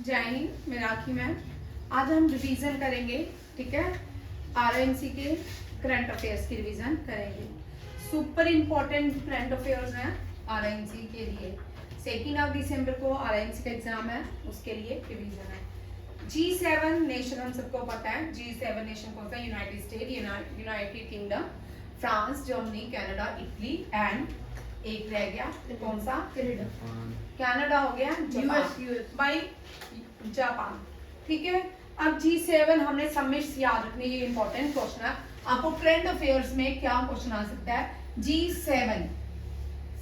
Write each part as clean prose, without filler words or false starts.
जय हिंद, मैं राखी मैम। आज हम रिवीजन करेंगे, ठीक है। आरएनसी के करंट अफेयर्स की रिवीजन करेंगे। सुपर इम्पोर्टेंट करंट अफेयर्स हैं आरएनसी के लिए। 2 दिसंबर को आरएनसी का एग्जाम है, उसके लिए रिवीजन है। G7 नेशन हम सबको पता है। G7 नेशन कौन सा? United state, United kingdom, France, Germany, Canada, Italy and एक रह गया, कौन सा? कनाडा हो गया, जापान बाई जापान, ठीक है। अब G7 हमने समिट्स याद रखनी, ये इंपॉर्टेंट क्वेश्चन है। आपको करंट अफेयर्स में क्या क्वेश्चन आ सकता है? G7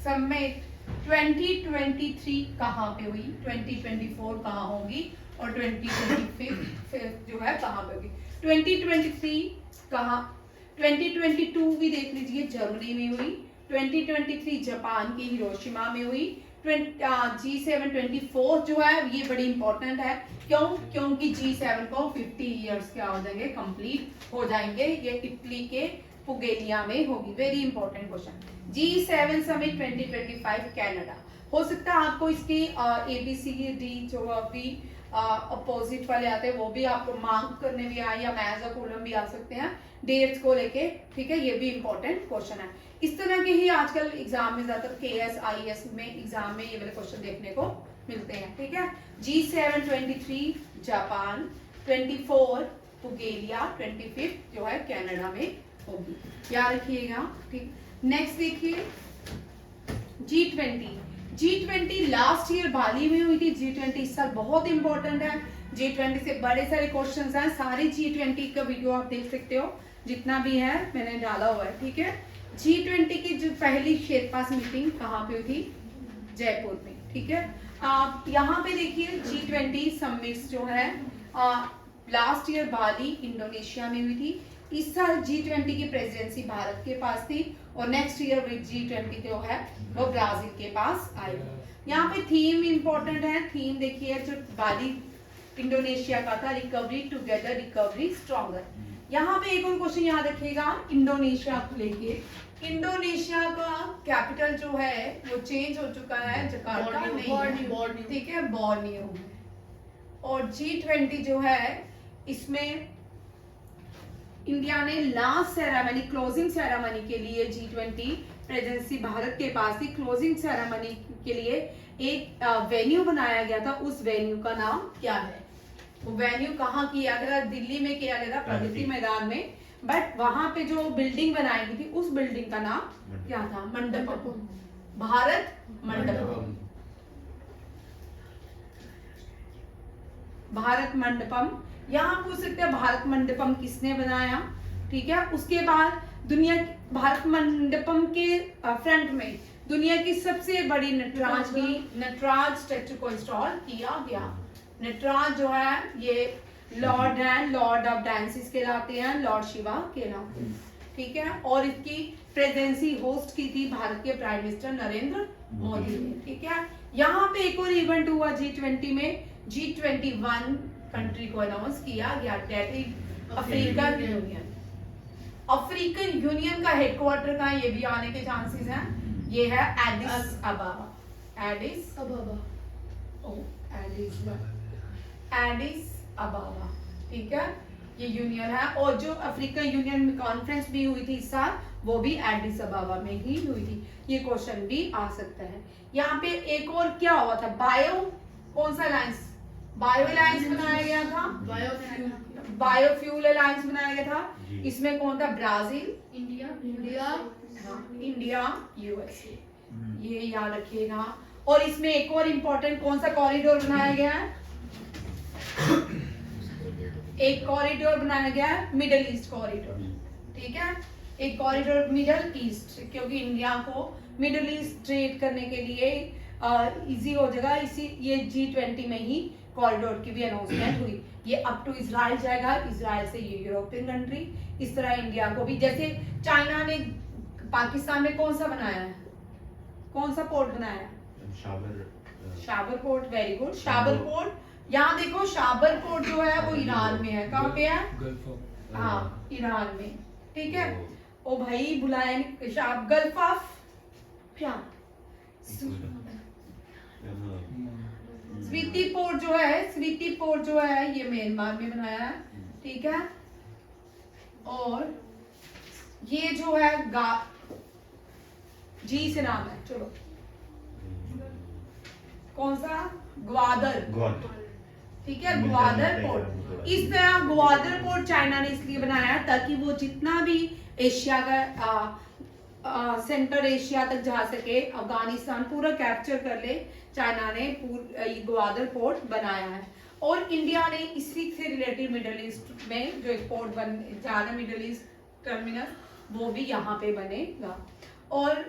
समिट 2023 कहाँ पे हुई, 2024 कहाँ होगी और 2025 जो है कहाँ पे होगी। 2023 कहाँ, 2022 भी देख लीजिए जर्मनी में हुई, 2023 जापान के हिरोशिमा में हुई। G7 24 जो है ये बड़ी इंपॉर्टेंट है। क्यों? क्योंकि G7 को 50 इयर्स क्या हो जाएंगे, कंप्लीट हो जाएंगे। ये इटली के पुगेलिया में होगी। Very important question. G7 summit 2025 Canada. हो सकता है आपको इसकी ABCD जो अभी अपोजिट वाले आते हैं वो भी आपको मार्क करने भी आए, या मैज और कॉलम भी आ सकते हैं डेट्स को लेके, ठीक है। ये भी इंपॉर्टेंट क्वेश्चन है। इस तरह के ही आजकल एग्जाम में ज्यादातर KS IAS में एग्जाम में ये वाले क्वेश्चन देखने को मिलते हैं, ठीक है। G7 23 जापान, 24 पुगेलिया, 25 जो है कनाडा में होगी, याद रखिएगा, ठीक। नेक्स्ट देखिए G20 लास्ट ईयर बाली में हुई थी। G20 इस साल बहुत इंपॉर्टेंट है। G20 से बड़े सारे क्वेश्चंस हैं। सारे G20 का वीडियो आप देख सकते हो, जितना भी है मैंने डाला हुआ है, ठीक है। G20 की जो पहली शेरपास मीटिंग कहाँ पे हुई थी? जयपुर में, ठीक है। आप यहाँ पे देखिए G20 समिट्स जो है लास्ट ईयर बाली इंडोनेशिया में हुई थी। इस साल G20 की प्रेसिडेंसी भारत के पास थी और नेक्स्ट ईयर G20 जो है वो ब्राजील के पास आएगी। यहाँ पे थीम इंपॉर्टेंट है। थीम देखिए जो बाली इंडोनेशिया का था, रिकवरी टुगेदर, रिकवरी स्ट्रॉन्गर। यहाँ पे एक और क्वेश्चन याद रखिएगा इंडोनेशिया को लेके। इंडोनेशिया का कैपिटल जो है वो चेंज हो चुका है, जकार्ता नहीं, ठीक है, बोर्नियो। और G20 जो है इसमें इंडिया ने लास्ट सेरेमनी, क्लोजिंग सेरेमनी के लिए G20 प्रेसिडेंसी भारत के पास थी। क्लोजिंग सेरेमनी के लिए एक वेन्यू बनाया गया था। उस वेन्यू का नाम क्या है? वो वेन्यू कहाँ किया गया था? दिल्ली में किया गया था, प्रगति मैदान में। बट वहां पे जो बिल्डिंग बनाई गई थी उस बिल्डिंग का नाम क्या था? मंडपम, भारत मंडपम, भारत मंडपम। यहाँ पूछ सकते हैं भारत मंडपम किसने बनाया, ठीक है। उसके बाद दुनिया, भारत मंडपम के फ्रंट में दुनिया की सबसे बड़ी नटराज स्टैचू को इंस्टॉल किया गया। नटराज जो है ये लॉर्ड ऑफ डांसेस कहलाते हैं, लॉर्ड शिवा कहलाते हैं, ठीक है। और इसकी प्रेसिडेंसी होस्ट की थी भारत के प्राइम मिनिस्टर नरेंद्र मोदी ने, ठीक है। यहाँ पे एक और इवेंट हुआ G20 में। G21 कंट्री को अनाउंस किया गया, that is African union. African union का हेडक्वार्टर कहाँ है? ये भी आने के चांसेस हैं। ये है एडिस अबाबा, एडिस अबाबा, ठीक है। ये यूनियन है। और जो अफ्रीकन यूनियन कॉन्फ्रेंस भी हुई थी इस साल, वो भी एडिस अबाबा में ही हुई थी। ये क्वेश्चन भी आ सकता है। यहाँ पे एक और क्या हुआ था? कौन सा अलायंस? बायो अलायंस बनाया गया था, बायोफ्यूल अलायंस बनाया गया था। इसमें कौन था? ब्राजील, इंडिया, USA, ये याद रखिएगा। और इसमें एक और इम्पोर्टेंट कौन सा कॉरिडोर बनाया गया है? एक कॉरिडोर बनाया गया है मिडल ईस्ट कॉरिडोर, ठीक है। एक कॉरिडोर मिडल ईस्ट, क्योंकि इंडिया को मिडल ईस्ट ट्रेड करने के लिए इजी हो जाएगा। इसी ये G20 में ही कॉरिडोर की भी अनाउंसमेंट हुई। ये अप टू इजराइल जाएगा, इजराइल से ये यूरोपियन कंट्री, इस तरह इंडिया को भी। जैसे चाइना ने पाकिस्तान में कौन सा बनाया है, कौन सा पोर्ट बनाया है? Chabahar port, very good, Chabahar port. यहाँ देखो शाबर पोर्ट जो है वो ईरान में है। कहाँ पे है? हाँ, ईरान में, ठीक है। ओ भाई बुलाया गल्फ ऑफ क्या? स्वीटी पोर्ट जो है, स्वीटी पोर्ट जो है ये म्यांमार में बनाया है, ठीक है। और ये जो है जी से नाम है, चलो कौन सा, ग्वादर, ठीक है, ग्वादर पोर्ट। इस तरह ग्वादर पोर्ट चाइना ने इसलिए बनाया ताकि वो जितना भी एशिया का सेंटर एशिया तक जा सके, अफगानिस्तान पूरा कैप्चर कर ले, चाइना ने ग्वादर पोर्ट बनाया है। और इंडिया ने इसी से रिलेटेड मिडिल ईस्ट में जो एक पोर्ट बन जा रहा है, मिडिल ईस्ट टर्मिनस, वो भी यहाँ पे बनेगा। और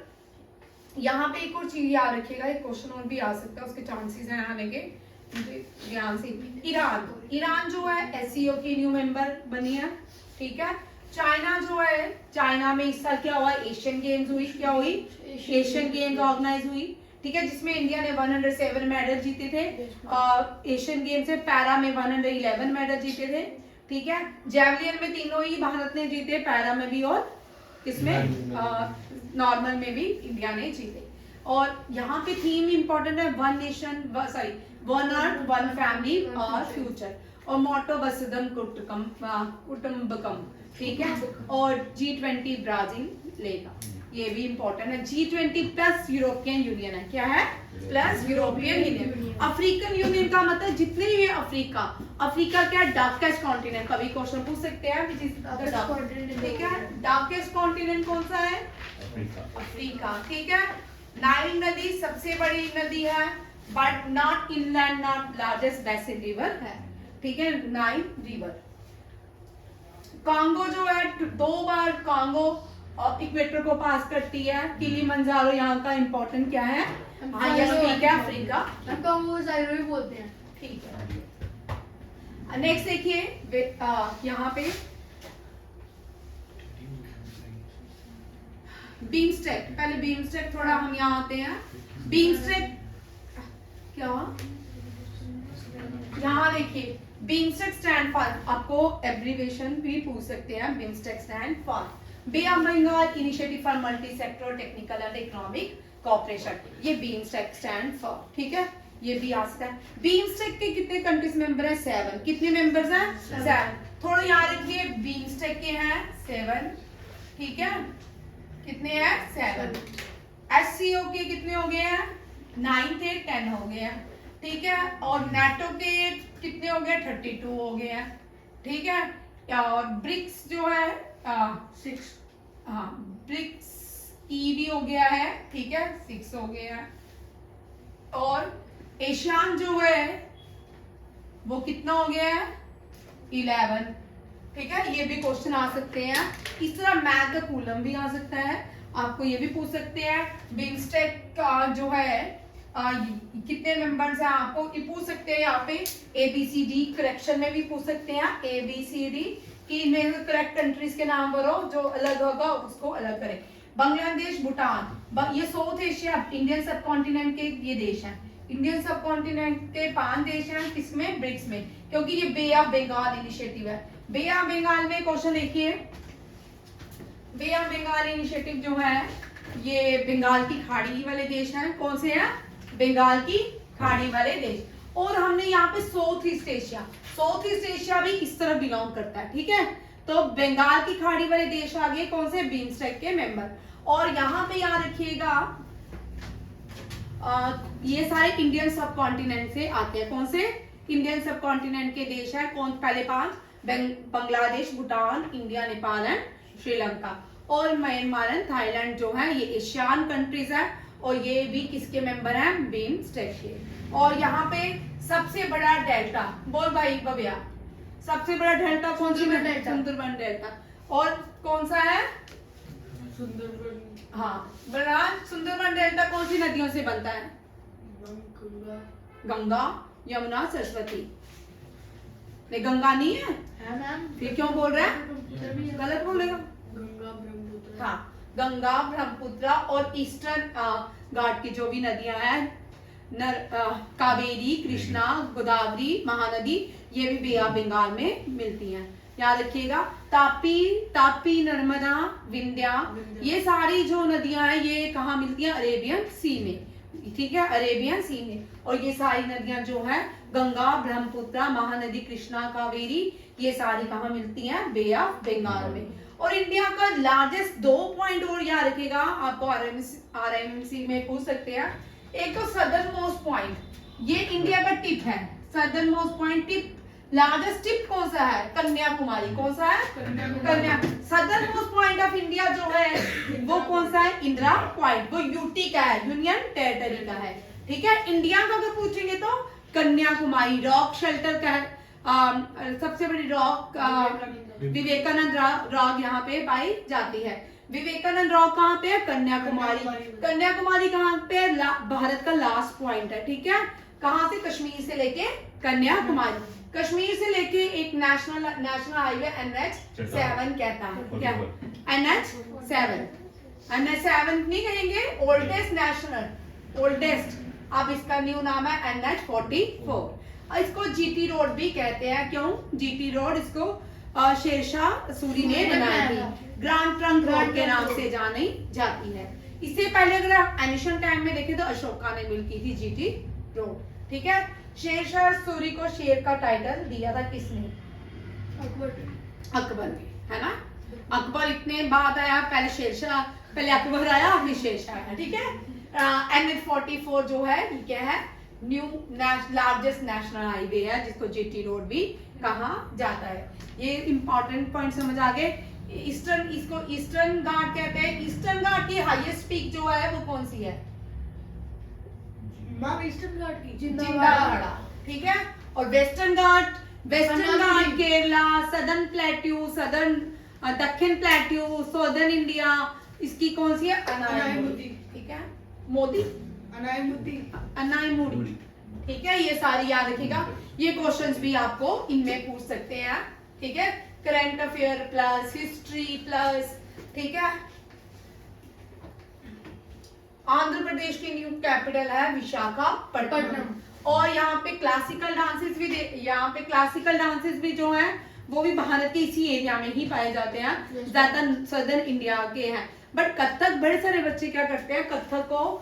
यहाँ पे एक और चीज याद रखिएगा, एक क्वेश्चन और भी आ सकता है, उसके चांसेस हैं आने के, ध्यान से। ईरान जो है एससीओ की न्यू मेंबर बनी है, ठीक है। चाइना जो है, चाइना में इस साल क्या हुआ, एशियन गेम्स हुई, क्या हुई, एशियन गेम्स ऑर्गेनाइज हुई, ठीक है, जिसमें इंडिया ने 107 मेडल जीते थे। एशियन गेम्स से पैरा में 111 मेडल जीते थे, ठीक है। जैवलिन में तीनों ही भारत ने जीते, पैरा में भी और किसमें, नॉर्मल में भी इंडिया ने जीते। और यहाँ पे थीम इंपॉर्टेंट है, one nation sorry one earth one family और फ्यूचर, और मोटो वसुधैव कुटुंबकम, ठीक है। और G20 ब्राजील लेगा, ये भी इंपॉर्टेंट है। G20 प्लस यूरोपियन यूनियन है, क्या है, plus European union. African union का मतलब जितने भी अफ्रीका, अफ्रीका क्या डार्केस्ट कॉन्टिनेंट, कभी क्वेश्चन पूछ सकते हैं, ठीक है। डार्केस्ट कॉन्टिनेंट कौन सा है, अफ्रीका, ठीक है। नाइल नदी सबसे बड़ी नदी है, but not inland, not largest basin river है, ठीक है, नाइल रिवर। कांगो जो है 2 बार कांगो इक्वेटर को पास करती है। किलिमंजारो यहाँ का इंपॉर्टेंट क्या है, हाईएस्ट पीक है अफ्रीका, कांगो जाइरो भी बोलते हैं, ठीक है। नेक्स्ट देखिए यहाँ पे बीमस्टेक, पहले बीमस्टेक थोड़ा हम यहाँ आते हैं। बीमस्टेक क्या, यहाँ देखिए बीमस्टेक स्टैंड फॉर, आपको एब्रीविएशन भी पूछ सकते हैं, BIMSTEC stand for bay of Bengal initiative for multi sector technical and economic cooperation, ये बीमस्टेक स्टैंड फॉर, ठीक है, ये भी आ सकता है। बीमस्टेक के कितने कंट्रीज मेंबर है, 7, कितने मेंबर्स हैं, 7। थोड़ा याद रखिए, बीमस्टेक के हैं 7, ठीक है, कितने हैं, 7। एससीओ के कितने हो गए हैं, 9 थे, 10 हो गए हैं, ठीक है। और नाटो के कितने हो गए, 32 हो गए हैं, ठीक है। और ब्रिक्स जो है 6, हाँ ब्रिक्स भी हो गया है, ठीक है, 6 हो गया है। और एशियान जो है वो कितना हो गया है, 11, ठीक है। ये भी क्वेश्चन आ सकते हैं। इस तरह मैथ का कूलम भी आ सकता है, आपको ये भी पूछ सकते हैं। बीमस्टेक का जो है कितने मेंबर्स हैं, आपको ये पूछ सकते हैं। यहाँ पे ABCD करेक्शन में भी पूछ सकते हैं, ABCD की में करेक्ट कंट्रीज के नाम करो, जो अलग होगा उसको अलग करें। बांग्लादेश, भूटान, ये साउथ एशिया इंडियन सब कॉन्टिनेंट के ये देश हैं। इंडियन सब कॉन्टिनेंट के 5 देश हैं, किसमें, ब्रिक्स में, क्योंकि ये बे ऑफ बंगाल इनिशिएटिव है। बे ऑफ बंगाल में क्वेश्चन देखिए, बे ऑफ बंगाल इनिशिएटिव जो है ये बंगाल की खाड़ी वाले देश हैं, कौन से हैं, बंगाल की खाड़ी वाले देश। और हमने यहाँ पे साउथ ईस्ट एशिया भी इस तरह बिलोंग करता है, ठीक है। तो बंगाल की खाड़ी वाले देश आ गए कौन से, बीमस्टेक के मेंबर। और यहाँ पे याद रखिएगा ये सारे इंडियन सब कॉन्टिनेंट से आते हैं, कौन से, इंडियन सब कॉन्टिनेंट के देश है, कौन, पहले 5 बांग्लादेश, भूटान, इंडिया, नेपाल एंड श्रीलंका। और म्यांमार एंड थाईलैंड जो है ये एशियन कंट्रीज है, और ये भी किसके मेंबर हैं, बीमस्टेक के। और यहाँ पे सबसे बड़ा डेल्टा, बोल भाई भव्या, सबसे बड़ा डेल्टा कौन सी, सुंदरबन डेल्टा। और कौन सा है, सुंदरबन, हाँ बड़ा सुंदरबन डेल्टा कौन सी नदियों से बनता है, गंगा, यमुना, सरस्वती। नहीं गंगा नहीं है, मैम, फिर क्यों बोल रहे हैं, गलत बोलेगा, गंगा, ब्रह्मपुत्र, हाँ गंगा, ब्रह्मपुत्र और ईस्टर्न घाट की जो भी नदियां हैं, कावेरी, कृष्णा, गोदावरी, महानदी, ये भी बे ऑफ बंगाल में मिलती हैं, याद रखिएगा। तापी, नर्मदा, विंध्या, ये सारी जो नदियां हैं ये कहाँ मिलती हैं, अरेबियन सी में। ठीक है, अरेबियन सी में। और ये सारी नदियां जो है गंगा, ब्रह्मपुत्र, महानदी, कृष्णा, कावेरी, ये सारी कहाँ मिलती हैं? बे ऑफ बंगाल में। और इंडिया का लार्जेस्ट 2 पॉइंट और याद रखेगा, आपको आरएमसी में पूछ सकते हैं। एक तो सदर्न मोस्ट पॉइंट, ये इंडिया का टिप है, southern most point tip. Largest tip कौन सा है? कन्याकुमारी। कौन सा है? कन्या। Southern most point of India जो है वो कौन सा है? इंदिरा पॉइंट, वो यूटी का है, यूनियन टेरिटरी का है। ठीक है, इंडिया का अगर पूछेंगे तो कन्याकुमारी। रॉक शेल्टर का है, सबसे बड़ी रॉक विवेकानंद रॉक यहाँ पे पाई जाती है। विवेकानंद रॉक कहाँ पे है? कन्याकुमारी। कन्याकुमारी कहाँ पे है? भारत का लास्ट पॉइंट है। ठीक है, कहाँ से? कश्मीर से लेके कन्याकुमारी। कश्मीर से लेके एक नेशनल हाईवे NH7 कहता है, क्या? NH7 नहीं कहेंगे, ओल्डेस्ट नेशनल, ओल्डेस्ट। अब इसका न्यू नाम है NH44। इसको जीटी रोड भी कहते हैं। क्यों जीटी रोड? इसको शेरशाह सूरी ने बनाई थी, ग्रैंड ट्रंक रोड के नाम से जानी जाती है। इससे पहले अगर आप एंशिएंट टाइम में देखें तो अशोका ने मिल की थी जीटी रोड। ठीक है, शेरशाह सूरी को शेर का टाइटल दिया था किसने? अकबर ने, है ना? अकबर इतने बाद आया, पहले शेरशाह, पहले अकबर आया, फिर शेरशाह आया। ठीक है, NH44 जो है ये क्या है? न्यू लार्जेस्ट नेशनल हाईवे है, जिसको जीटी रोड भी कहा जाता है। ये इंपॉर्टेंट पॉइंट समझ आ गए। ईस्टर्न, इसको ईस्टर्न घाट कहते हैं। ईस्टर्न घाट की हाईएस्ट पीक जो है वो कौन सी है? मैम ईस्टर्न घाट की जिंदावाड़ा। ठीक है, और वेस्टर्न घाट केरला, सदर्न प्लेट्यू, सदर्न दक्षिण प्लेट्यू, सदर्न इंडिया, इसकी कौन सी है? अनायमुदी। ठीक है, मोदी, अनायमुदी। ठीक है, ये सारी याद रखिएगा। ये क्वेश्चंस भी आपको इनमें पूछ सकते हैं। ठीक है, current affair plus history plus. ठीक है, आंध्र प्रदेश की न्यू कैपिटल है विशाखापट्टनम। और यहाँ पे क्लासिकल डांसेस भी यहाँ पे क्लासिकल डांसेस भी जो हैं वो भी भारत के इसी एरिया में ही पाए जाते हैं, ज्यादा सदर्न इंडिया के हैं। बट कथक बड़े सारे बच्चे क्या करते हैं? कथक को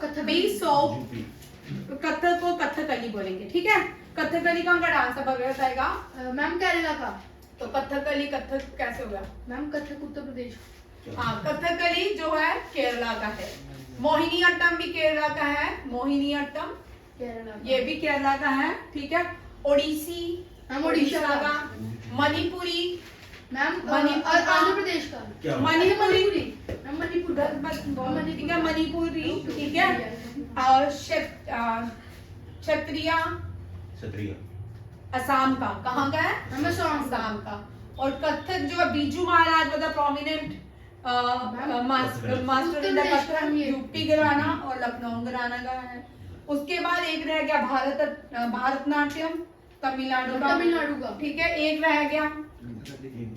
कथकली बोलेंगे। ठीक है, कथकली कहाँ का डांस है? भव्य बताएगा। मैम केरला का। तो कथकली, कथक कैसे होगा? मैम कथक उत्तर प्रदेश। हाँ, कथकली जो है केरला का है। मोहिनीअट्टम भी केरला का है, मोहिनीअट्टम ये भी केरला का है। ठीक है, ओडिसी ओडिशा का, मणिपुरी मैम आंध्र प्रदेश का, मणिपुरी मणिपुर ठीक है, मणिपुरी। ठीक है, और क्षत्रिया असम का। कहाँ का है? असम का। और कथक जो है बीजू महाराज मतलब prominent master in the Kathak, UP घराना और लखनऊ घराना का है। उसके बाद एक रह गया भारतनाट्यम, तमिलनाडु का। ठीक है, एक रह गया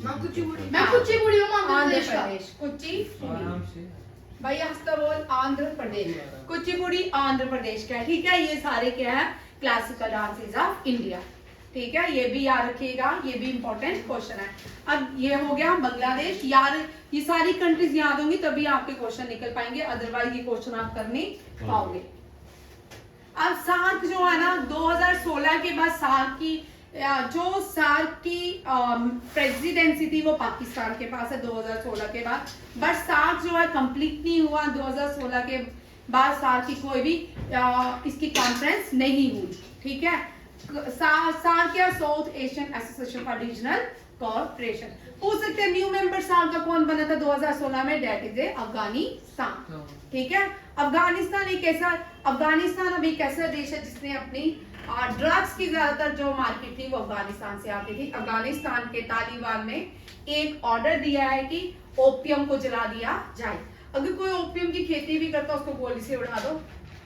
कुचिपुड़ी आंध्र प्रदेश, कुचिपुड़ी भाई हंसता बोल, आंध्र प्रदेश, कुचिपुड़ी आंध्र प्रदेश का है। ठीक है, ये सारे क्या है? Classical dances of India. ठीक है, ये भी याद रखिएगा, ये भी इंपॉर्टेंट क्वेश्चन है। अब ये हो गया बांग्लादेश। यार ये सारी कंट्रीज याद होंगी तभी आपके क्वेश्चन निकल पाएंगे, अदरवाइज ये क्वेश्चन आप कर नहीं पाओगे। अब सार्क जो है ना 2016 के बाद सार्क की प्रेसिडेंसी थी वो पाकिस्तान के पास है 2016 के बाद। बट सार्क जो है कंप्लीट नहीं हुआ 2016 के बाद। सार्क की कोई भी इसकी कॉन्फ्रेंस नहीं हुई। ठीक है, सार्क या south Asian association for regional cooperation. पूछ सकते हैं न्यू मेंबर सार्क का कौन बना था 2016 में? Date is Afghanistan. ठीक है, अफगानिस्तान अब एक ऐसा देश है जिसने अपनी ड्रग्स की ज्यादातर जो मार्केट थी वो अफगानिस्तान से आती थी। अफगानिस्तान के तालिबान ने एक ऑर्डर दिया है कि ओपियम को जला दिया जाए। अगर कोई ओपियम की खेती भी करता उसको गोली से उड़ा दो।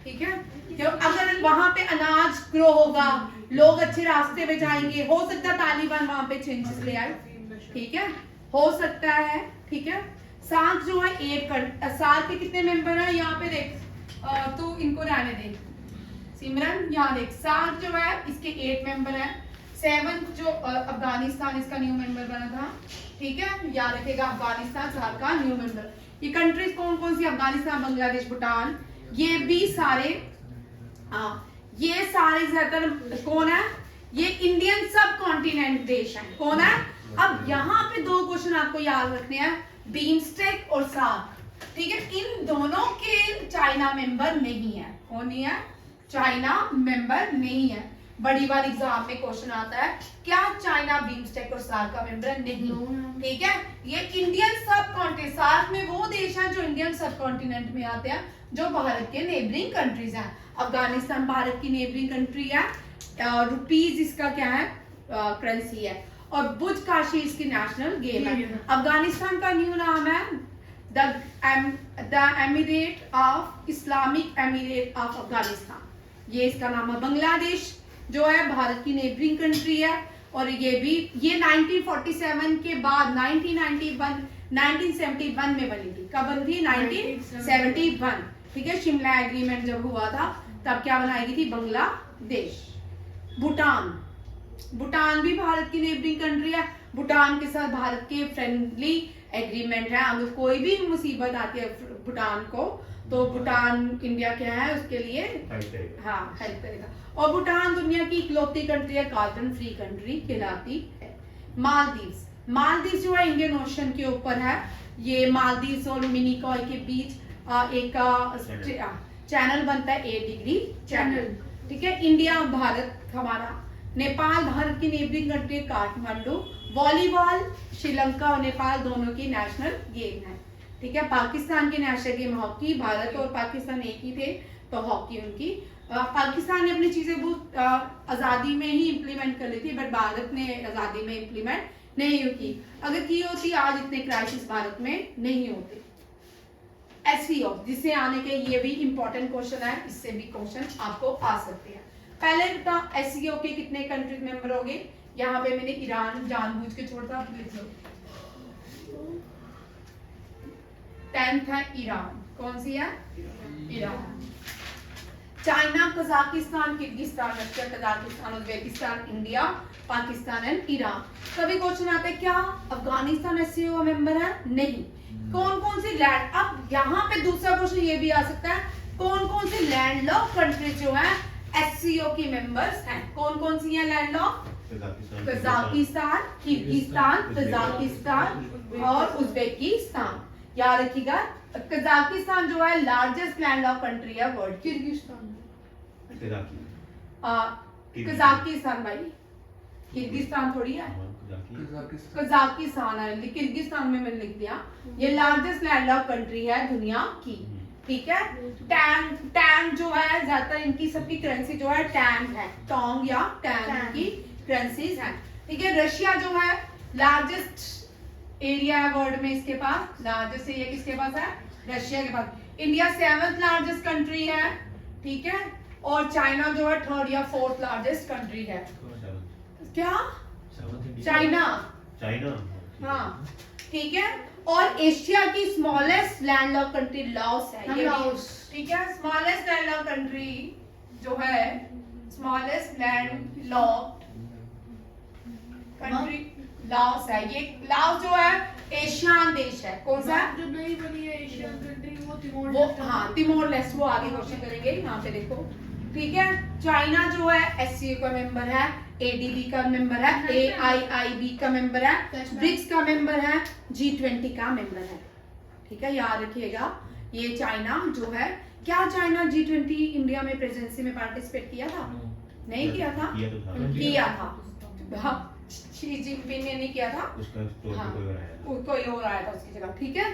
ठीक है, अगर वहां पे अनाज ग्रो होगा, लोग अच्छे रास्ते पे जाएंगे, हो सकता है तालिबान वहां पे चेंजेस ले आए। ठीक है, हो सकता है। ठीक है, सार्क जो है सार्क के कितने मेंबर हैं? यहाँ पे देख, तू इनको रहने दे सिमरन, यहाँ देख। सार्क जो है इसके 8 मेंबर हैं। 7 जो अफगानिस्तान इसका न्यू मेंबर बना था। ठीक है, याद रखेगा अफगानिस्तान सार्क का न्यू मेंबर। ये कंट्रीज कौन कौन सी? अफगानिस्तान, बांग्लादेश, भूटान, ये भी सारे ये सारे ज्यादातर कौन है, ये इंडियन सब कॉन्टिनेंट देश है। कौन है? अब यहाँ पे दो क्वेश्चन आपको याद रखने हैं, बीमस्टेक और सार्क। ठीक है, इन दोनों के चाइना मेंबर नहीं है। कौन नहीं है? चाइना मेंबर नहीं है। बड़ी बार एग्जाम में क्वेश्चन आता है, क्या चाइना बीमस्टेक और सार्क का मेंबर है? नहीं। ठीक है, ये इंडियन सब कॉन्टिनेंट, सार्क में वो देश हैं जो इंडियन सब कॉन्टिनेंट में आते हैं, जो भारत के नेबरिंग कंट्रीज हैं। अफगानिस्तान भारत की नेबरिंग कंट्री है, रुपीज इसका क्या है, करेंसी है, और बुज काशी इसकी नेशनल गेम है। अफगानिस्तान का न्यू नाम है the emirate of Islamic emirate of Afghanistan. ये इसका नाम है। बांग्लादेश जो है भारत की नेबरिंग कंट्री है, और ये 1947 के बाद 1971 में बनी थी। कब बनी थी? 1971। ठीक है, शिमला एग्रीमेंट जब हुआ था तब क्या बनाई गई थी? बांग्लादेश। भूटान भी भारत की नेबरिंग कंट्री है। भूटान के साथ भारत के फ्रेंडली एग्रीमेंट है। अगर कोई भी मुसीबत आती है भूटान को, तो भूटान इंडिया क्या है उसके लिए हेल्प करेगा। और भूटान दुनिया की इकलौती कंट्री है, कार्बन फ्री कंट्री कहलाती है। मालदीव्स जो है इंडियन ओशन के ऊपर है। ये मालदीव्स और मिनिकॉय के बीच एक चैनल बनता है, 8 डिग्री चैनल। ठीक है, इंडिया भारत हमारा। नेपाल भारत की neighbouring country, Kathmandu. Volleyball Sri Lanka और नेपाल दोनों की नेशनल गेम है। ठीक है, पाकिस्तान की नेशनल गेम हॉकी। भारत और पाकिस्तान एक ही थे, तो हॉकी उनकी। पाकिस्तान ने अपनी चीजें बहुत आजादी में ही इम्प्लीमेंट कर ली थी, बट भारत ने आजादी में इम्प्लीमेंट नहीं की। अगर की होती आज इतने क्राइसिस भारत में नहीं होते। SCO जिसे आने के, ये भी इंपॉर्टेंट क्वेश्चन है, इससे भी क्वेश्चन आपको आ सकते हैं। पहले बता, SCO के कितने कंट्रीज मेंबर होंगे? यहाँ पे मैंने ईरान जानबूझ के छोड़ता, आप लिख लो। 10th है ईरान। कौन सी है? Iran. China, Kazakhstan, Kyrgyzstan, Russia, Kazakhstan, Uzbekistan, India, Pakistan and Iran. कभी क्वेश्चन आता है, क्या अफगानिस्तान SCO मेंबर है? नहीं। कौन कौन सी लैंड, अब यहाँ पे दूसरा क्वेश्चन ये भी आ सकता है, कौन कौन सी लैंडलॉक कंट्री जो है SCO की मेंबर्स हैं? कौन कौन सी हैं लैंडलॉक? कजाकिस्तान, किर्गिस्तान, तजाकिस्तान और उज्बेकिस्तान। याद रखिएगा, कजाकिस्तान जो है लार्जेस्ट लैंडलॉक कंट्री है वर्ल्ड। कजाकिस्तान भाई, किर्गिस्तान थोड़ी है, कजाकिस्तान है, किर्गिस्तान में मैंने लिख दिया। ये लार्जेस्ट लैंडलॉक कंट्री है दुनिया की। ठीक है, टैंग जो है, ज्यादातर इनकी सबकी करेंसी जो है टैंग है, टोंग या टैंग की करेंसीज हैं। ठीक है, रशिया जो है लार्जेस्ट एरिया है वर्ल्ड में, इसके पास लार्जेस्ट एरिया किसके पास है? रशिया के पास। इंडिया 7th लार्जेस्ट कंट्री है। ठीक है, और चाइना जो है 3rd या 4th लार्जेस्ट कंट्री है। क्या? चाइना। हाँ, ठीक है, और एशिया की स्मॉलेस्ट लैंडलॉक कंट्री लाओस है। ये लाओस। ठीक है, स्मॉलेस्ट लैंडलॉक कंट्री जो है, स्मॉलेस्ट लैंडलॉक कंट्री लाओस है। ये लाओस जो है एशियन देश है। कौन सा? जो नहीं बनी है एशियन कंट्री, वो तिमोर लेस्ट, वो आगे क्वेश्चन करेंगे। यहाँ पे देखो। ठीक है, चाइना जो है SCO का मेंबर है, ADB का मेंबर है, AIIB का मेंबर है, ब्रिक्स का मेंबर है, G20 का मेंबर है। ठीक है, याद रखिएगा, ये चाइना जो है। क्या चाइना G20 इंडिया में प्रेजेंसी में पार्टिसिपेट किया था? नहीं किया था। किया था, शी जिनपिंग ने नहीं किया था, कोई और आया था उसकी जगह। ठीक है,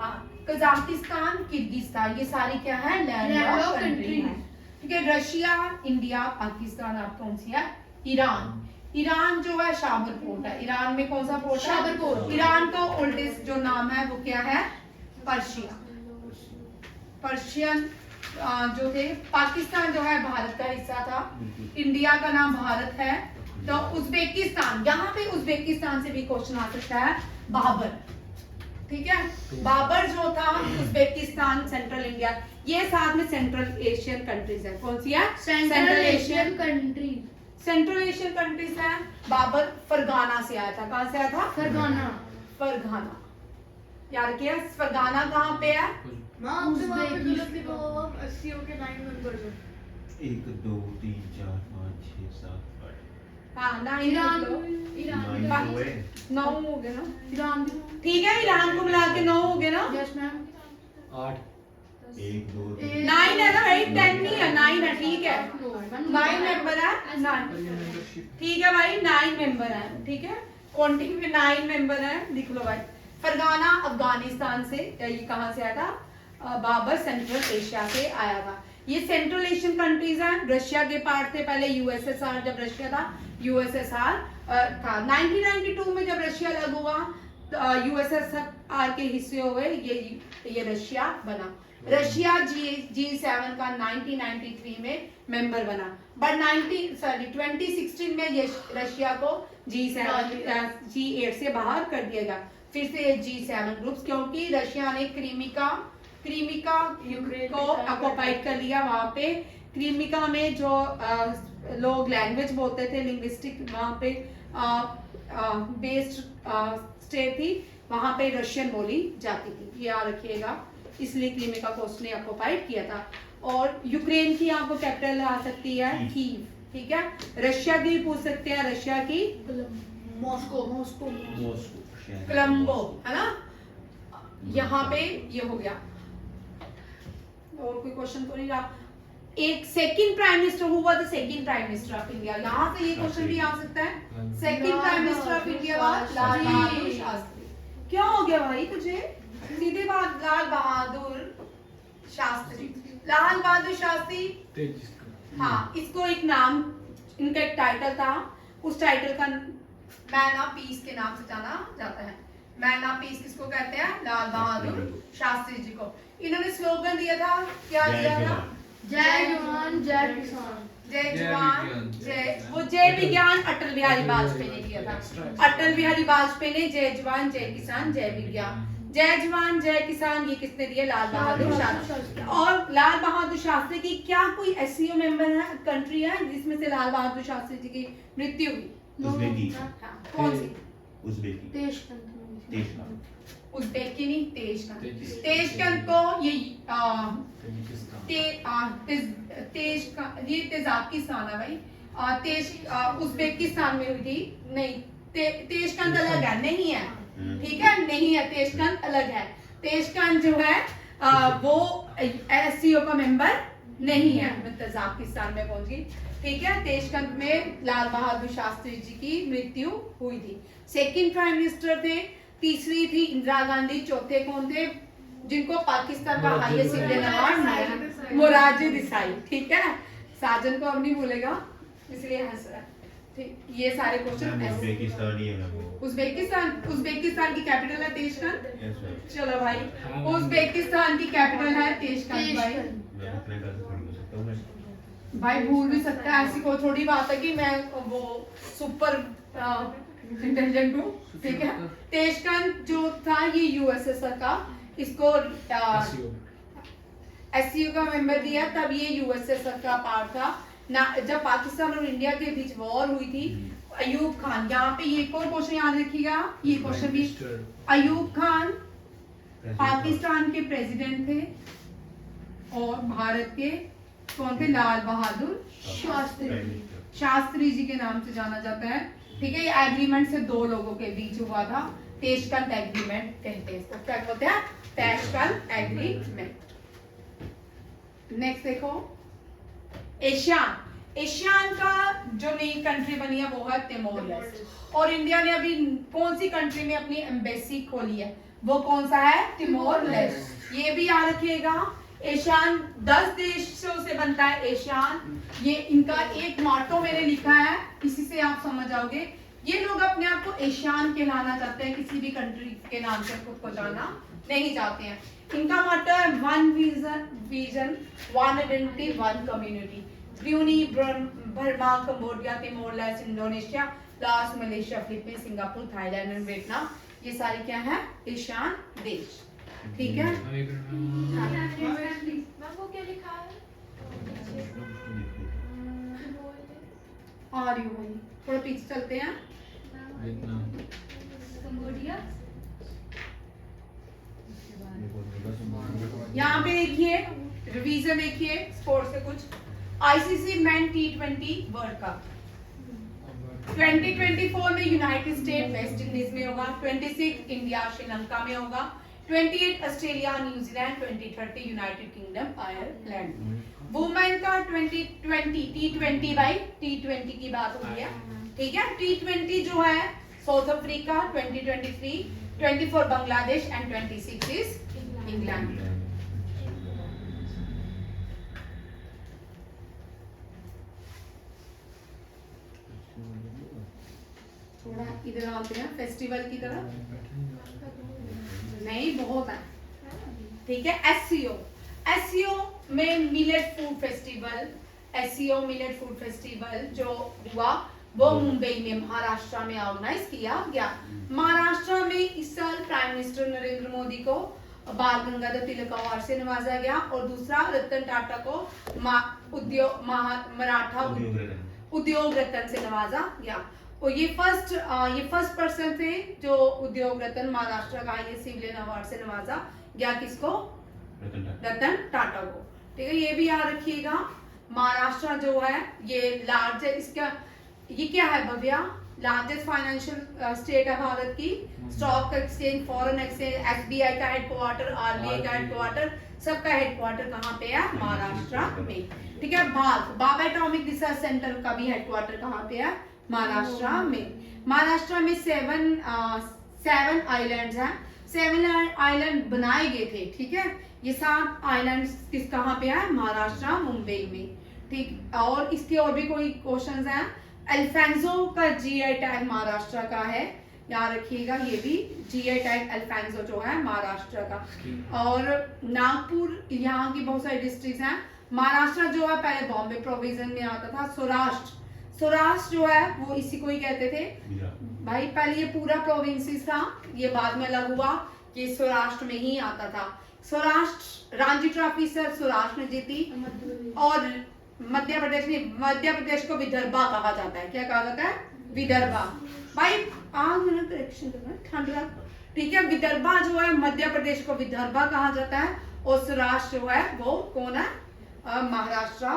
हाँ, कजाकिस्तान, किर्गिस्तान, ये सारी क्या है? लैंडलॉक कंट्री है। ठीक है, रशिया, इंडिया, पाकिस्तान, आप कौन सी है? ईरान जो है शाबर पोर्ट है। ईरान में कौन सा पोर्ट है? शाबर पोर्ट। ईरान का ओल्डेस्ट जो नाम है वो क्या है? पर्शियन जो थे। पाकिस्तान जो है भारत का हिस्सा था। इंडिया का नाम भारत है। तो उज्बेकिस्तान, यहाँ पे उज्बेकिस्तान से भी क्वेश्चन आ सकता है। बाबर। ठीक है, बाबर जो था उज्बेकिस्तान, सेंट्रल इंडिया, ये साथ में सेंट्रल एशियन कंट्रीज है। कौन सी है? Central Asian country. Central Asian countries है। बाबर फरगाना से आया था। कहाँ से आया था? फरगाना। याद किया, फरगाना कहाँ पे है? 1 2 3 4 5 6 7 8 हाँ 9 ईरान लिख लो। ईरान 9 बाकी- तो है 9 हो गए ना, ईरान ठीक है ईरान को मिला के 9 हो गए ना। यस मैम 8 1 2 3 9 है ना भाई, 10 नहीं है, 9 है, ठीक है 9 मेंबर है, 9 ठीक है भाई, 9 मेंबर है, ठीक है क्वांटिटी में 9 मेंबर है, लिख लो भाई। फरगाना अफगानिस्तान से, ये कहाँ से आया था? बाबर सेंट्रल एशिया से आया था। ये सेंट्रल एशियन कंट्रीज हैं, रशिया के पार्ट थे पहले, यूएसएसआर जब रशिया था, यूएसएसआर था। 1992 में जब रशिया अलग हुआ, यूएसएसआर के हिस्से हुए, ये रशिया बना। रशिया G7 का 1993 में मेंबर बना, बट 2016 में ये रशिया को G8 से बाहर कर दिया गया, फिर से ये G7 ग्रुप्स, क्योंकि रशिया ने क्रीमिका यूक्रेन को ऑक्युपाइड कर लिया। वहाँ पे क्रीमिका में जो लोग लैंग्वेज बोलते थे, लिंग्विस्टिक वहाँ पे बेस्ड स्टेट थी, वहाँ पे रशियन बोली जाती थी, ये याद रखिएगा, इसलिए क्रीमिका को उसने ऑक्युपाइड किया था। और यूक्रेन की आपको कैपिटल आ सकती है कीव, ठीक है। रशिया की भी पूछ सकते हैं, रशिया की मॉस्को कोलंबो, है ना। यहाँ पे ये हो गया, और कोई क्वेश्चन तो नहीं रहा। एक second prime minister, who was the second prime minister of India, यहाँ से ये क्वेश्चन भी आ सकता है। Second prime minister of India was Lal Bahadur Shastri. क्या हो गया भाई तुझे? सीधे बात, लाल बहादुर शास्त्री। लाल बहादुर शास्त्री, हाँ, इसको एक नाम, इनका एक टाइटल था, उस टाइटल का मैन ऑफ पीस के नाम से जाना जाता है। मैन ऑफ पीस किसको कहते हैं? लाल बहादुर शास्त्री जी को। इन्होंने स्लोगन दिया था, क्या दिया था? जय जवान जय किसान। जय जवान जय, वो जय विज्ञान अटल बिहारी वाजपेयी ने दिया था। अटल बिहारी वाजपेयी ने जय जवान जय किसान जय विज्ञान, जय जवान जय किसान, ये किसने दिए? लाल बहादुर शास्त्री। और लाल बहादुर शास्त्री की क्या कोई एससीओ मेंबर है, कंट्री है जिसमें से लाल बहादुर शास्त्री जी की मृत्यु हुई? उज़्बेकी हाँ, कौन सी? उज़्बेकी उज़्बेकी नहीं, तेशकंद को ये ये तेजाकिस्तान है भाई। उज़्बेकिस्तान में हुई थी, नहीं तेशकंद अलग है, नहीं है, ठीक है, नहीं है, तेशकंद अलग है। तेशकंद जो है वो एससीओ का मेंबर नहीं है, तजाकिस्तान में पहुंच गई, ठीक है। तेशकंद में लाल बहादुर शास्त्री जी की मृत्यु हुई थी। सेकंड प्राइम मिनिस्टर थे, तीसरी थी इंदिरा गांधी, चौथे कौन थे जिनको पाकिस्तान का हाईएस्ट सिविलियन अवार्ड मिला? मोरारजी देसाई, ठीक है। साजन को अब नहीं भूलेगा, इसलिए हंस रहा है, ठीक। ये सारे क्वेश्चन उज़्बेकिस्तान ही है ना वो। उज़्बेकिस्तान की कैपिटल है तेशकंद। यस भाई, चलो भाई, उज़्बेकिस्तान की कैपिटल है तेशकंद भाई। मैं अपने घर से थोड़ी हो सकता हूँ मैं। भाई भूल भी सकता है, ऐसी कोई थोड़ी बात है कि मैं वो सुपर इंटेलिजेंट हूँ, ठीक है। तेशकंद जो था ये यूएसएसआर का, इसको एससीओ का मेंबर दिया, तब ये यूएसएसआर का पार्ट था ना। जब पाकिस्तान और इंडिया के बीच वॉर हुई थी, अयूब खान, यहाँ पे ये एक और क्वेश्चन याद रखिएगा, ये क्वेश्चन भी, अयूब खान पाकिस्तान के प्रेसिडेंट थे और भारत के कौन थे? लाल बहादुर शास्त्री जी के नाम से जाना जाता है, ठीक है। ये एग्रीमेंट से दो लोगों के बीच हुआ था, तेशकंद एग्रीमेंट कहते हैं इसको, क्या बोलते हैं? तेशकंद एग्रीमेंट। नेक्स्ट देखो, एशियान का जो नई कंट्री बनी है वो है तिमोर लेस्टे, और इंडिया ने अभी कौन सी कंट्री में अपनी एम्बेसी खोली है? वो कौन सा है? Timor Leste. ये भी याद रखिएगा, एशियान 10 देशों से बनता है एशियान। ये इनका एक मोटो मैंने लिखा है, इसी से आप समझ जाओगे। ये लोग अपने आप को एशियान कहलाना चाहते हैं, किसी भी कंट्री के नाम से खुद को जाना नहीं चाहते हैं। इनका मोटो है one vision one identity one community. Brunei, Burma, Cambodia, Timor Leste, Indonesia, Laos, Malaysia, Philippines, Singapore, Thailand और वियतनाम, ये सारे क्या है? एशियान देश, ठीक है। वो क्या लिखा है? आ रही हूँ भाई, थोड़ा पीछे चलते हैं। कंबोडिया। यहाँ पे देखिए, रिवीजन देखिए स्पोर्ट्स से कुछ। ICC man T20 world cup 2024 में यूनाइटेड स्टेट वेस्ट इंडीज में होगा, 26 इंडिया श्रीलंका में होगा, 28 Australia New Zealand, 2030 United kingdom Ireland. Women का 2020 T20 भाई T20 की बात हो रही है, ठीक है। T20 जो है south Africa, 2023 24 Bangladesh and 26 is England. थोड़ा इधर आते हैं फेस्टिवल की तरफ, नहीं बहुत है, ठीक है। एससीओ में millet food festival, SCO millet food festival जो हुआ वो मुंबई में महाराष्ट्र में ऑर्गेनाइज किया गया। महाराष्ट्र में इस साल प्राइम मिनिस्टर नरेंद्र मोदी को बाल गंगाधर तिलक अवार्ड से नवाजा गया और दूसरा रतन टाटा को मराठा उद्योग रत्न से नवाजा गया। और ये फर्स्ट पर्सन थे जो उद्योग रत्न महाराष्ट्र का ये सिविलियन अवार्ड से नवाजा गया। किसको? रतन टाटा को, ठीक है। ये भी याद रखिएगा, महाराष्ट्र जो है ये लार्जेस्ट, इसका ये क्या है भव्या, लार्जेस्ट फाइनेंशियल स्टेट है भारत की। Stock exchange, foreign exchange, SBI का हेडक्वार्टर, आरबीआई का हेडक्वार्टर, सबका हेडक्वार्टर कहाँ पे है? महाराष्ट्र में, ठीक है। बाबा एटॉमिक रिसर्च सेंटर का भी हेडक्वार्टर कहाँ पे है? महाराष्ट्र में। महाराष्ट्र में 7 आइलैंड्स हैं, 7 आइलैंड बनाए गए थे, ठीक है। ये 7 आइलैंड्स किस कहाँ पे है? महाराष्ट्र, मुंबई में, ठीक। और इसके और भी कोई क्वेश्चंस हैं। अल्फांसो का जीआई टैग महाराष्ट्र का है, याद रखिएगा, ये भी जीआई टैग अल्फांसो जो है महाराष्ट्र का। और नागपुर, यहाँ की बहुत सारी डिस्ट्रिक्ट हैं। महाराष्ट्र जो है पहले बॉम्बे प्रोविजन में आता था। सौराष्ट्र जो है वो इसी को ही कहते थे भाई, पहले ये पूरा प्रोविंसेस था, ये बाद में अलग हुआ, ये सौराष्ट्र में ही आता था। सौराष्ट्र रणजी ट्रॉफी सर सौराष्ट्र ने जीती। और मध्य प्रदेश को विदर्भा कहा जाता है। क्या कहा जाता है? विदर्भा। भाई आज मैंने करेक्शन करना, ठंड लग, ठीक है। विदर्भा जो है मध्य प्रदेश को विदर्भा कहा जाता है और सौराष्ट्र जो है वो कौन है? महाराष्ट्र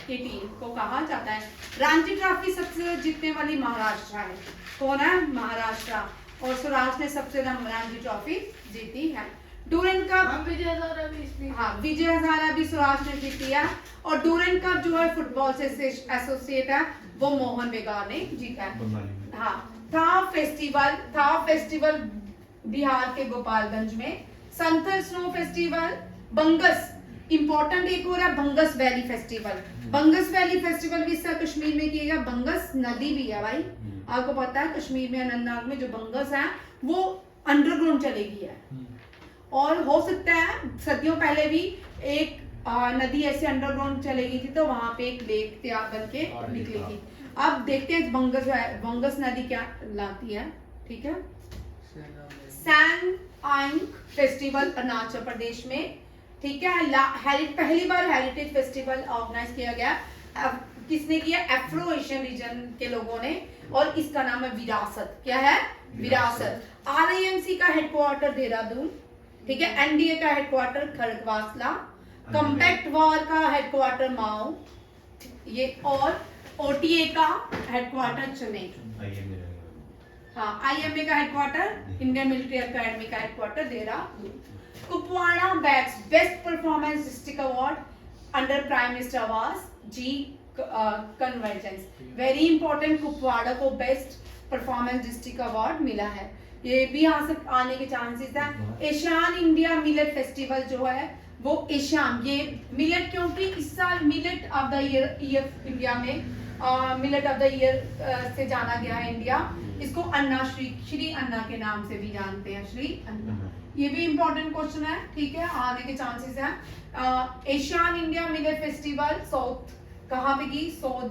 की टीम को कहा जाता है। रणजी ट्रॉफी सबसे जीतने वाली महाराष्ट्र है, कौन है? महाराष्ट्र। और सौराष्ट्र ने सबसे ज्यादा रणजी ट्रॉफी जीती है। डूरन कप, विजय हजारा भी सौराष्ट्र ने जीती है। और डूरन कप जो है फुटबॉल से एसोसिएट है, वो मोहन बेगार ने जीता है। हाँ, था फेस्टिवल बिहार के गोपालगंज में। संथल स्नो फेस्टिवल, बंगस इंपॉर्टेंट एक और है बंगस वैली फेस्टिवल। बंगस वैली फेस्टिवल भी इससे कश्मीर में किया गया। बंगस नदी भी है भाई, आपको पता है कश्मीर में अनंतनाग में जो बंगस है वो अंडरग्राउंड चलेगी है। और हो सकता है सदियों पहले भी एक नदी ऐसे अंडरग्राउंड चलेगी थी, तो वहां पे एक लेक तैयार बन के निकलेगी। अब देखते हैं बंगस नदी क्या लाती है, ठीक है। San eyeing festival Arunachal Pradesh में, ठीक है। पहली बार हेरिटेज फेस्टिवल ऑर्गेनाइज किया गया। किसने किया? एफ्रो एशियन रीजन के लोगों ने, और इसका नाम है विरासत। क्या है? विरासत। आरआईएमसी का हेडक्वार्टर देहरादून, ठीक है। एनडीए का हेडक्वार्टर खड़गवासला, कॉम्पैक्ट वॉर का हेडक्वार्टर माओ, ये, और ओटीए का हेडक्वार्टर चेन्नई। हाँ, आईएमए का हेडक्वार्टर, इंडियन मिलिट्री एकेडमी का headquarter Dehradun. Kupwara bags best performance district award under prime minister आवास जी कन्वर्जेंस। वेरी इंपॉर्टेंट, कुपवाड़ा को बेस्ट परफॉर्मेंस डिस्ट्रिक्ट अवार्ड मिला है। ये भी यहाँ से आने के चांसेस है। एशियान इंडिया मिलेट फेस्टिवल जो है वो एशियान, ये मिलेट क्योंकि इस साल millet of the year India में मिलेट ऑफ द ईयर से जाना गया है इंडिया। इसको अन्ना श्री अन्ना के नाम से भी जानते हैं, श्री अन्ना। ये भी इंपॉर्टेंट क्वेश्चन है, ठीक है, आने के चांसेस हैं। ASEAN India millet festival south कहाँ पे की? साउथ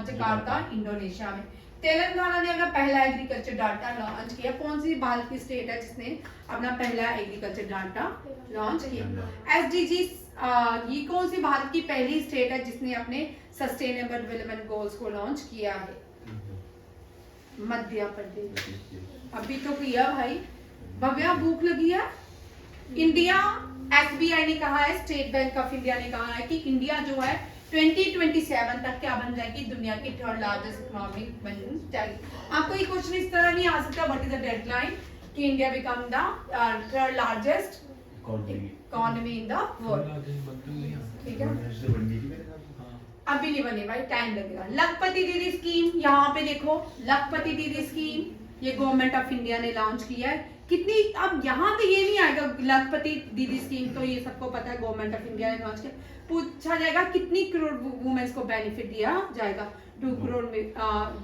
जकार्ता, इंडोनेशिया में। तेलंगाना ने अपना पहला एग्रीकल्चर डाटा लॉन्च किया। कौन सी भारत की स्टेट है जिसने अपना पहला एग्रीकल्चर डाटा लॉन्च किया? एसडीजी, ये कौन सी भारत की पहली स्टेट है जिसने अपने सस्टेनेबल डेवलपमेंट गोल्स को लॉन्च किया है? मध्य प्रदेश। अभी तो किया भाई। भव्या भूख लगी है? इंडिया, एसबीआई ने कहा है, स्टेट बैंक ऑफ इंडिया ने कहा है कि इंडिया जो है 2027 तक क्या बन जाएगी, दुनिया की थर्ड लार्जेस्ट इकोनॉमी बन जाएगी। आपको ये क्वेश्चन इस तरह नहीं आ सकता व्हाट इज द डेडलाइन कि India become the third largest economy in the world, ठीक है। अभी नहीं बनी भाई, टाइम लगेगा। लखपति दीदी स्कीम, यहाँ पे देखो लखपति दीदी स्कीम, ये गवर्नमेंट ऑफ इंडिया ने लॉन्च किया है। कितनी, अब यहाँ पे ये नहीं आएगा लखपति दीदी स्कीम, तो ये सबको पता है गवर्नमेंट ऑफ इंडिया ने लॉन्च किया। पूछा जाएगा कितनी करोड़ वुमेन्स को बेनिफिट दिया जाएगा, 2 करोड़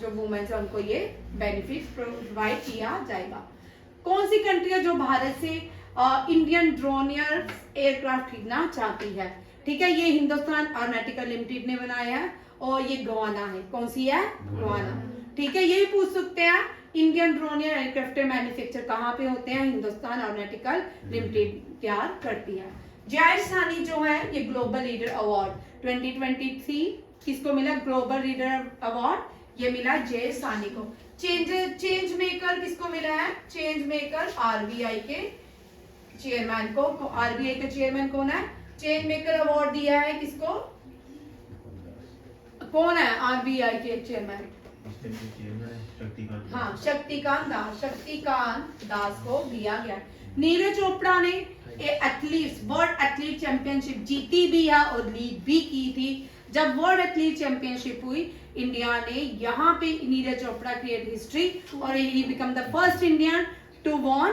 जो वुमेन्स है उनको ये बेनिफिट प्रोवाइड किया जाएगा। कौन सी कंट्री है जो भारत से इंडियन ड्रोनियर एयरक्राफ्ट खरीदना चाहती है, ठीक है। ये हिंदुस्तान एरोनॉटिकल लिमिटेड ने बनाया है और ये गवाना है। कौन सी है, गवाना, ठीक है। ये भी पूछ सकते हैं इंडियन ड्रोनियर एयरक्राफ्ट मैन्युफैक्चर कहाँ पे होते हैं, हिंदुस्तान एरोनॉटिकल लिमिटेड तैयार करती है। जय सानी जो है ये ग्लोबल लीडर अवार्ड 2023 किसको मिला, ग्लोबल लीडर अवार्ड, ये मिला जय सानी को। चेंज मेकर किसको मिला है, चेंज मेकर आरबीआई के चेयरमैन को। आरबीआई के चेयरमैन कौन है, चेंज मेकर अवार्ड दिया है किसको, कौन है आरबीआई के चेयरमैन, हाँ शक्तिकांत दास को दिया गया। नीरज चोपड़ा ने एथलीट्स वर्ल्ड एथलीट चैंपियनशिप जीती भी है और लीड भी की थी। जब वर्ल्ड एथलीट चैंपियनशिप हुई इंडिया ने, यहाँ पे नीरज चोपड़ा क्रिएट हिस्ट्री और he become the first Indian to won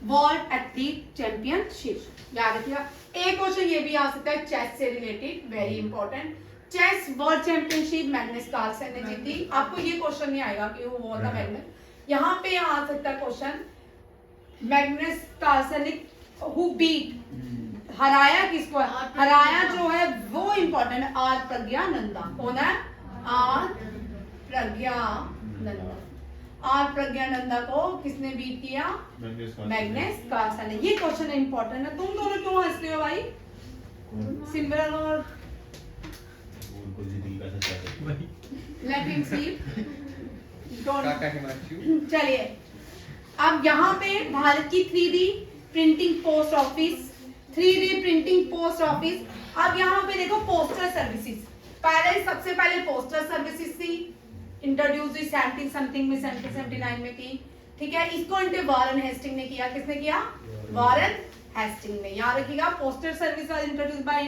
world athlete championship, याद रखिएगा। एक क्वेश्चन ये भी आ सकता है चेस से related, very important. Chess world championship Magnus Carlsen ने जीती। आपको ये क्वेश्चन नहीं आएगा कि वो था मैग्नस, यहाँ पे आ सकता है क्वेश्चन मैग्नस कार्लसन ने हु बीट, हराया किसको है, हराया जो है वो इंपॉर्टेंट है, आर प्रज्ञानंदा। कौन है, आर प्रज्ञानंदा। आर प्रज्ञानंदा को किसने बीट किया, मैग्नस कार्लसन ने। ये क्वेश्चन इंपॉर्टेंट है। तुम दोनों क्यों हंसते हो भाई, सिमरन और लेट हिम स्लीप। चलिए अब यहाँ पे भारत की 3D printing post office, 3D printing post office. अब यहाँ पे देखो पोस्टल सर्विसेज, पहले सबसे पहले पोस्टल सर्विसेज थी, इंट्रोड्यूस 17 समथिंग में 1779 में की, ठीक है। इसको वारेन हेस्टिंग ने किया, किसने किया, वारेन हेस्टिंग ने, याद रखिएगा। Postal service was introduce by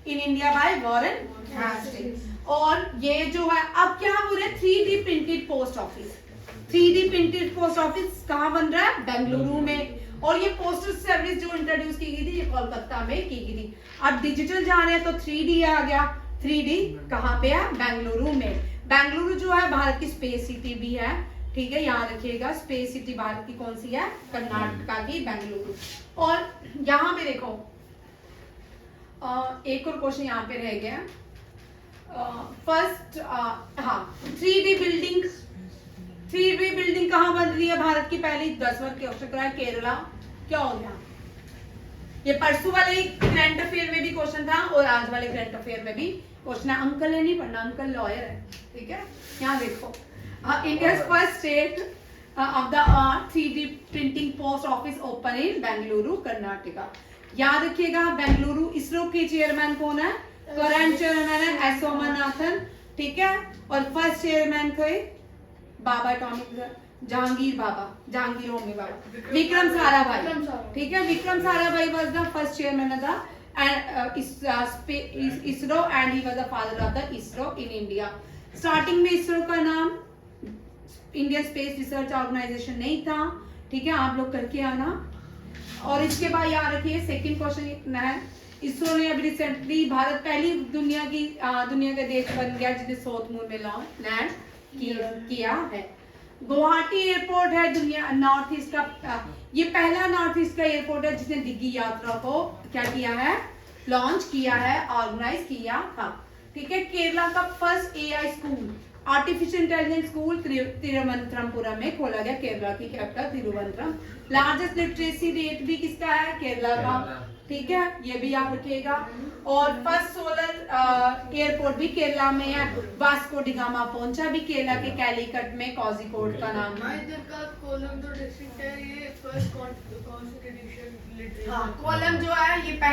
in India by Warren Hasting. और ये जो है अब क्या बोल रहे हैं, 3D printed post office. 3D printed post office कहाँ बन रहा है, बेंगलुरु में। और ये पोस्टल सर्विस जो इंट्रोड्यूस की गई थी ये कोलकाता में की गई थी। अब डिजिटल जा रहे हैं तो 3D आ गया। 3D कहाँ पे है, बेंगलुरु में। बेंगलुरु जो है भारत की स्पेस सिटी भी है, ठीक है, याद रखिएगा। स्पेस सिटी भारत की कौन सी है, कर्नाटका की बेंगलुरु। और यहाँ पे देखो एक और क्वेश्चन यहाँ पे रह गया। फर्स्ट हाँ 3D बिल्डिंग, 3D बिल्डिंग कहाँ बन रही है भारत की पहली, 10 वर्ग के ऑप्शन कराया, केरला। क्या हो गया, ये परसों वाले करंट अफेयर में भी क्वेश्चन था और आज वाले करंट अफेयर में भी क्वेश्चन है। अंकल ने नहीं पढ़ना, अंकल लॉयर है, ठीक है। यहाँ देखो India first state of the 3D printing post office open in Bengaluru Karnataka. याद रखिएगा बेंगलुरु, इसरो के चेयरमैन कौन है, करंट चेयरमैन है एस सोमनाथन, ठीक है। और फर्स्ट चेयरमैन थे बाबा एटॉमिक, जहांगीर होमी बाबा, विक्रम साराभाई, ठीक है। Vikram Sarabhai was the first chairman of the ISRO and he was the father of the ISRO in India. Starting में इसरो का नाम इंडियन स्पेस रिसर्च ऑर्गेनाइजेशन नहीं था, ठीक है, आप लोग करके आना। और इसके बाद याद रखिए सेकंड क्वेश्चन है, इसरो ने अभी रिसेंटली भारत पहली दुनिया का देश बन गया जिसने साउथ मून में लैंड किया है। गुवाहाटी एयरपोर्ट है दुनिया नॉर्थ ईस्ट का, ये पहला नॉर्थ ईस्ट का एयरपोर्ट है जिसने दिग्गी यात्रा को क्या किया है, लॉन्च किया है, ऑर्गेनाइज किया था, ठीक है। केरला का first AI school, artificial intelligence school Thiruvananthapuram में खोला गया, केरला की capital Thiruvananthapuram. Largest literacy rate भी किसका है, केरला का, ठीक है, ये भी याद रखिएगा। और फर्स्ट सोलर एयरपोर्ट भी केरला में है। वास्को डिगामा पहुंचा भी केरला के कैलीकट में, कोझिकोड का नाम है। इधर का कोलम जो डिस्ट्रिक्ट है ये फर्स्ट कौन सी एडिशन लिटरेचर, हाँ कोलम जो है ये पहले